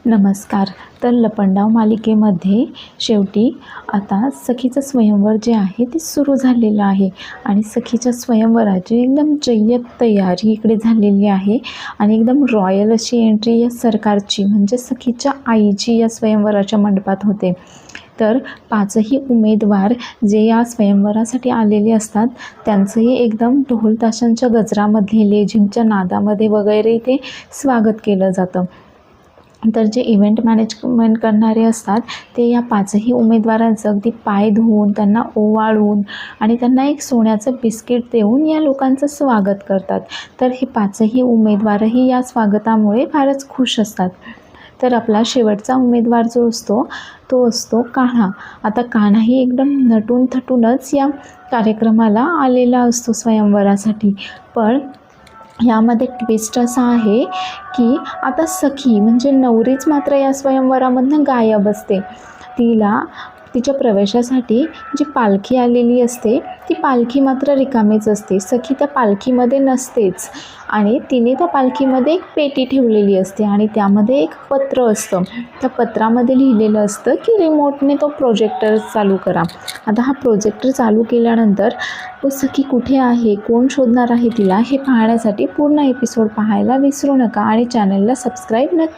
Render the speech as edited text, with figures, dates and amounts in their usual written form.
नमस्कार. तर लपंडाव मालिकेमध्ये शेवटी आता सखीचं स्वयंवर जे आहे ते सुरू झालेलं आहे आणि सखीच्या स्वयंवराची एकदम जय्यत तयारी इकडे झालेली आहे आणि एकदम रॉयल अशी एंट्री या सरकारची म्हणजे सखीच्या आईची या स्वयंवराच्या मंडपात होते. तर पाचही उमेदवार जे या स्वयंवरासाठी आलेले असतात त्यांचंही एकदम ढोल ताशांच्या गजरामध्ये लेझिमच्या नादामध्ये वगैरे इथे स्वागत केलं जातं. तर जे इव्हेंट मॅनेजमेंट करणारे असतात ते या पाचही उमेदवारांचं अगदी पाय धुवून त्यांना ओवाळून आणि त्यांना एक सोन्याचं बिस्किट देऊन या लोकांचं स्वागत करतात. तर हे पाचही उमेदवारही या स्वागतामुळे फारच खुश असतात. तर आपला शेवटचा उमेदवार जो असतो तो असतो कान्हा. आता कान्हाही एकदम नटून थटूनच या कार्यक्रमाला आलेला असतो स्वयंवरासाठी. पण यामध्ये ट्विस्ट असा आहे की आता सखी म्हणजे नवरीच मात्र या स्वयंवरामधनं गायब असते. तिच्या प्रवेशासाठी जी पालखी आलेली असते ती पालखी मात्र रिकामीच असते. सखी त्या पालखीमध्ये नसतेच आणि तिने त्या पालखीमध्ये एक पेटी ठेवलेली असते आणि त्यामध्ये एक पत्र असतं. त्या पत्रामध्ये लिहिलेलं असतं की रिमोटने तो प्रोजेक्टर चालू करा. आता हा प्रोजेक्टर चालू केल्यानंतर तो सखी कुठे आहे, कोण शोधणार आहे तिला, हे पाहण्यासाठी पूर्ण एपिसोड पाहायला विसरू नका आणि चॅनलला सबस्क्राईब नक्की